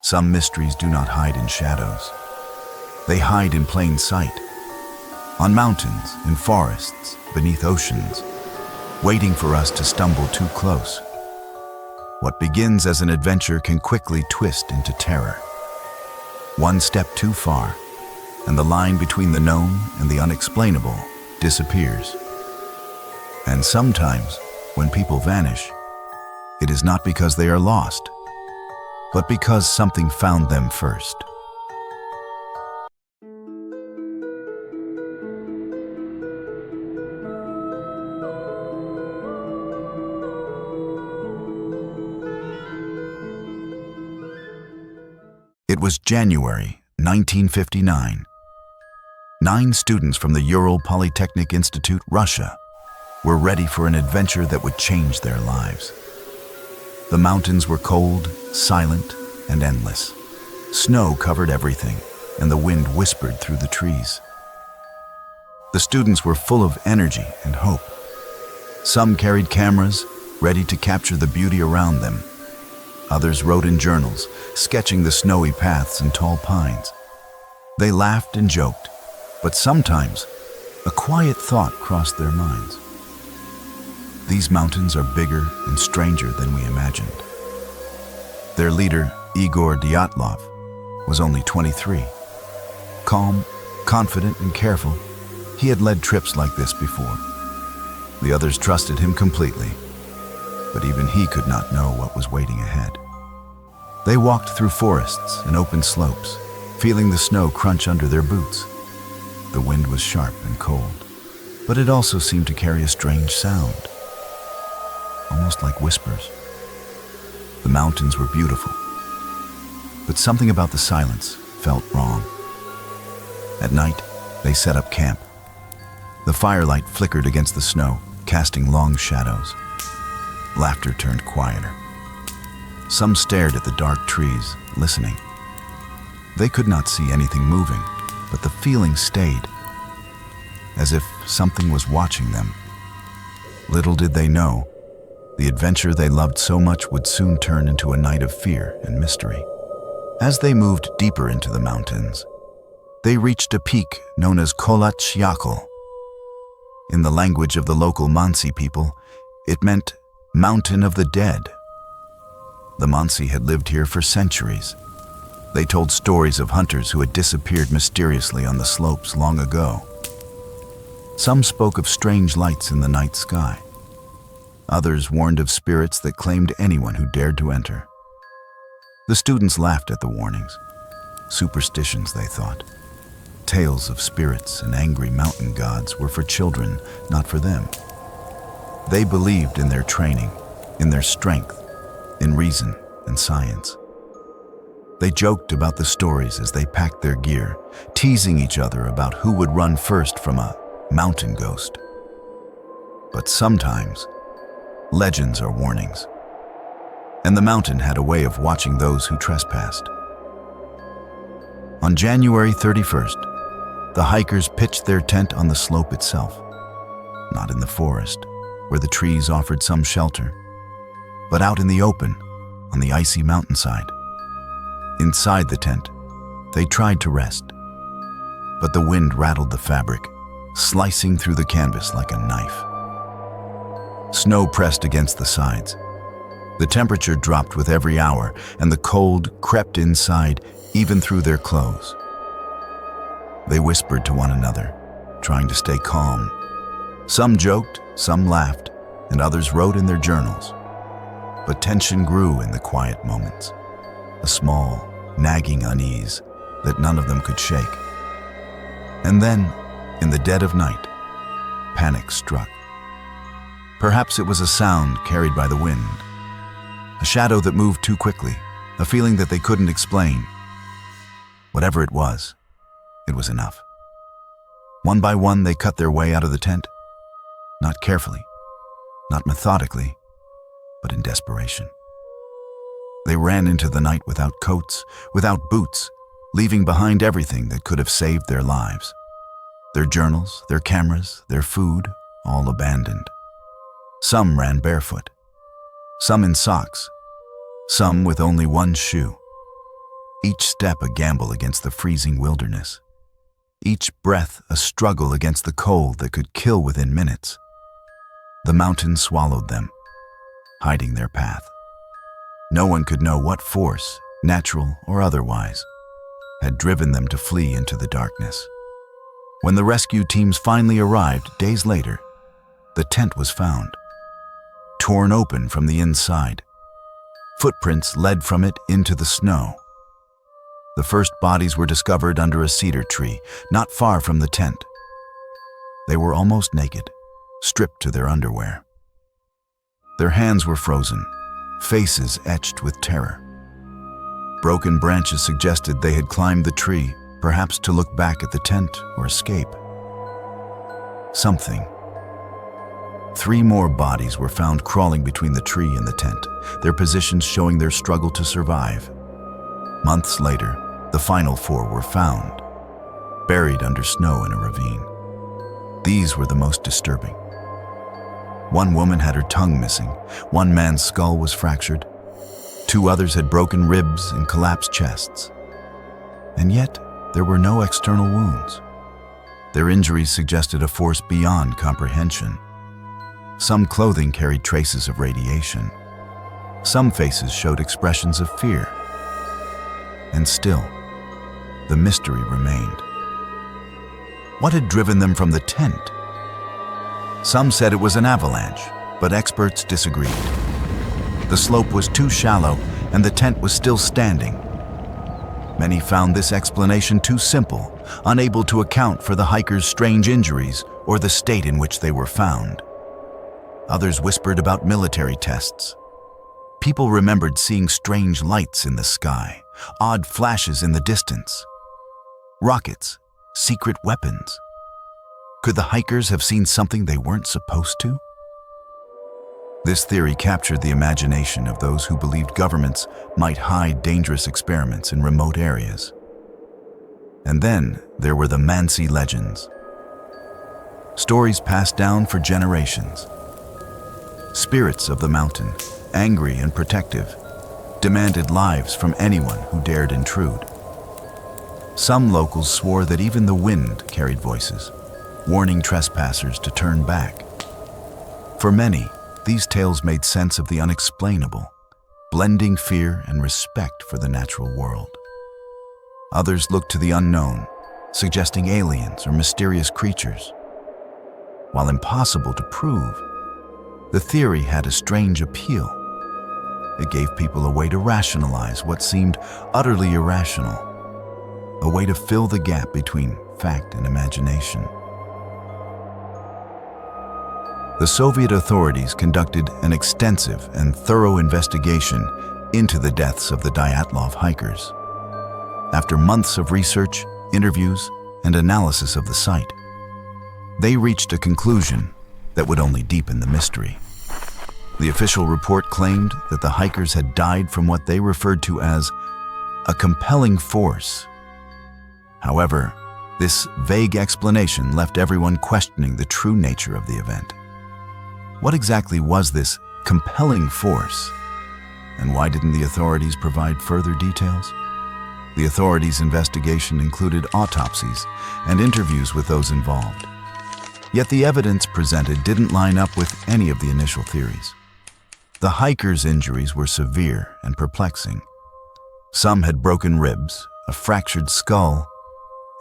Some mysteries do not hide in shadows. They hide in plain sight, on mountains, in forests, beneath oceans, waiting for us to stumble too close. What begins as an adventure can quickly twist into terror. One step too far, and the line between the known and the unexplainable disappears. And sometimes, when people vanish, it is not because they are lost, but because something found them first. It was January 1959. 9 students from the Ural Polytechnic Institute, Russia, were ready for an adventure that would change their lives. The mountains were cold, silent, and endless. Snow covered everything, and the wind whispered through the trees. The students were full of energy and hope. Some carried cameras, ready to capture the beauty around them. Others wrote in journals, sketching the snowy paths and tall pines. They laughed and joked, but sometimes a quiet thought crossed their minds. These mountains are bigger and stranger than we imagined. Their leader, Igor Dyatlov, was only 23. Calm, confident, and careful, he had led trips like this before. The others trusted him completely, but even he could not know what was waiting ahead. They walked through forests and open slopes, feeling the snow crunch under their boots. The wind was sharp and cold, but it also seemed to carry a strange sound, almost like whispers. The mountains were beautiful, but something about the silence felt wrong. At night, they set up camp. The firelight flickered against the snow, casting long shadows. Laughter turned quieter. Some stared at the dark trees, listening. They could not see anything moving, but the feeling stayed, as if something was watching them. Little did they know, the adventure they loved so much would soon turn into a night of fear and mystery. As they moved deeper into the mountains, they reached a peak known as Kolach Yakul. In the language of the local Mansi people, it meant Mountain of the Dead. The Mansi had lived here for centuries. They told stories of hunters who had disappeared mysteriously on the slopes long ago. Some spoke of strange lights in the night sky. Others warned of spirits that claimed anyone who dared to enter. The students laughed at the warnings. Superstitions, they thought. Tales of spirits and angry mountain gods were for children, not for them. They believed in their training, in their strength, in reason and science. They joked about the stories as they packed their gear, teasing each other about who would run first from a mountain ghost. But sometimes, legends are warnings, and the mountain had a way of watching those who trespassed. On January 31st, the hikers pitched their tent on the slope itself, not in the forest, where the trees offered some shelter, but out in the open, on the icy mountainside. Inside the tent, they tried to rest, but the wind rattled the fabric, slicing through the canvas like a knife. Snow pressed against the sides. The temperature dropped with every hour, and the cold crept inside, even through their clothes. They whispered to one another, trying to stay calm. Some joked, some laughed, and others wrote in their journals. But tension grew in the quiet moments, a small, nagging unease that none of them could shake. And then, in the dead of night, panic struck. Perhaps it was a sound carried by the wind, a shadow that moved too quickly, a feeling that they couldn't explain. Whatever it was enough. One by one, they cut their way out of the tent, not carefully, not methodically, but in desperation. They ran into the night without coats, without boots, leaving behind everything that could have saved their lives. Their journals, their cameras, their food, all abandoned. Some ran barefoot, some in socks, some with only one shoe. each step a gamble against the freezing wilderness, each breath a struggle against the cold that could kill within minutes. The mountains swallowed them, hiding their path. No one could know what force, natural or otherwise, had driven them to flee into the darkness. When the rescue teams finally arrived days later, the tent was found, torn open from the inside. Footprints led from it into the snow. The first bodies were discovered under a cedar tree, not far from the tent. They were almost naked, stripped to their underwear. Their hands were frozen, faces etched with terror. Broken branches suggested they had climbed the tree, perhaps to look back at the tent or escape. Something. 3 more bodies were found crawling between the tree and the tent, their positions showing their struggle to survive. Months later, the final 4 were found, buried under snow in a ravine. These were the most disturbing. 1 woman had her tongue missing, 1 man's skull was fractured, 2 others had broken ribs and collapsed chests. And yet, there were no external wounds. Their injuries suggested a force beyond comprehension. Some clothing carried traces of radiation. Some faces showed expressions of fear. And still, the mystery remained. What had driven them from the tent? Some said it was an avalanche, but experts disagreed. The slope was too shallow, and the tent was still standing. Many found this explanation too simple, unable to account for the hikers' strange injuries or the state in which they were found. Others whispered about military tests. People remembered seeing strange lights in the sky, odd flashes in the distance. Rockets, secret weapons. Could the hikers have seen something they weren't supposed to? This theory captured the imagination of those who believed governments might hide dangerous experiments in remote areas. And then there were the Mansi legends. Stories passed down for generations. Spirits of the mountain, angry and protective, demanded lives from anyone who dared intrude. Some locals swore that even the wind carried voices, warning trespassers to turn back. For many, these tales made sense of the unexplainable, blending fear and respect for the natural world. Others looked to the unknown, suggesting aliens or mysterious creatures. While impossible to prove, the theory had a strange appeal. It gave people a way to rationalize what seemed utterly irrational, a way to fill the gap between fact and imagination. The Soviet authorities conducted an extensive and thorough investigation into the deaths of the Dyatlov hikers. After months of research, interviews, and analysis of the site, they reached a conclusion that would only deepen the mystery. The official report claimed that the hikers had died from what they referred to as a compelling force. However, this vague explanation left everyone questioning the true nature of the event. What exactly was this compelling force? And why didn't the authorities provide further details? The authorities' investigation included autopsies and interviews with those involved. Yet the evidence presented didn't line up with any of the initial theories. The hikers' injuries were severe and perplexing. Some had broken ribs, a fractured skull,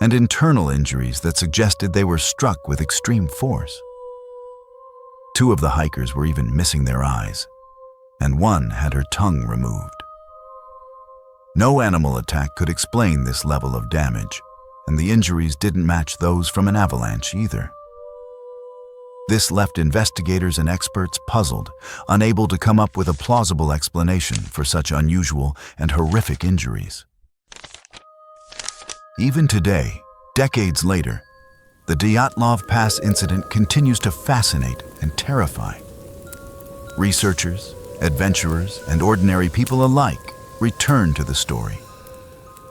and internal injuries that suggested they were struck with extreme force. 2 of the hikers were even missing their eyes, and 1 had her tongue removed. No animal attack could explain this level of damage, and the injuries didn't match those from an avalanche either. This left investigators and experts puzzled, unable to come up with a plausible explanation for such unusual and horrific injuries. Even today, decades later, the Dyatlov Pass Incident continues to fascinate and terrify. Researchers, adventurers, and ordinary people alike return to the story,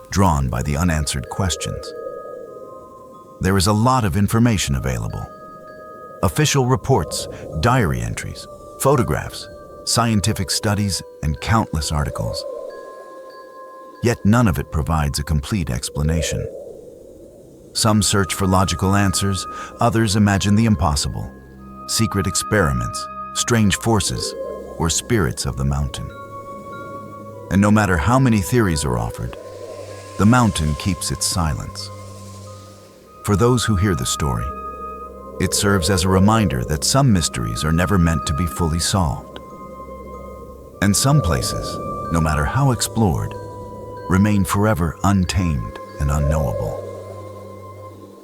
drawn by the unanswered questions. There is a lot of information available. Official reports, diary entries, photographs, scientific studies, and countless articles. Yet none of it provides a complete explanation. Some search for logical answers, others imagine the impossible. Secret experiments, strange forces, or spirits of the mountain. And no matter how many theories are offered, the mountain keeps its silence. For those who hear the story, it serves as a reminder that some mysteries are never meant to be fully solved. And some places, no matter how explored, remain forever untamed and unknowable.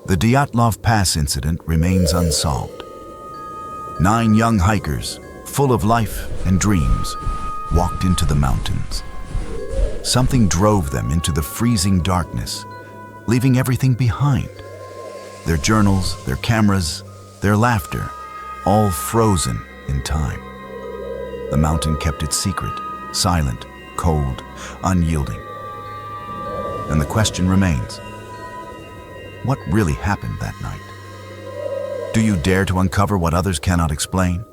The Dyatlov Pass Incident remains unsolved. 9 young hikers, full of life and dreams, walked into the mountains. Something drove them into the freezing darkness, leaving everything behind. Their journals, their cameras, their laughter, all frozen in time. The mountain kept its secret, silent, cold, unyielding. And the question remains, what really happened that night? Do you dare to uncover what others cannot explain?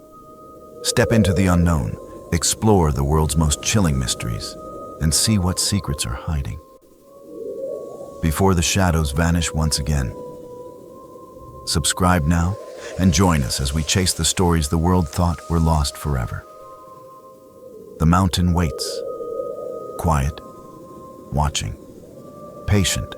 Step into the unknown, explore the world's most chilling mysteries, and see what secrets are hiding. Before the shadows vanish once again. Subscribe now and join us as we chase the stories the world thought were lost forever. The mountain waits, quiet, watching, patient,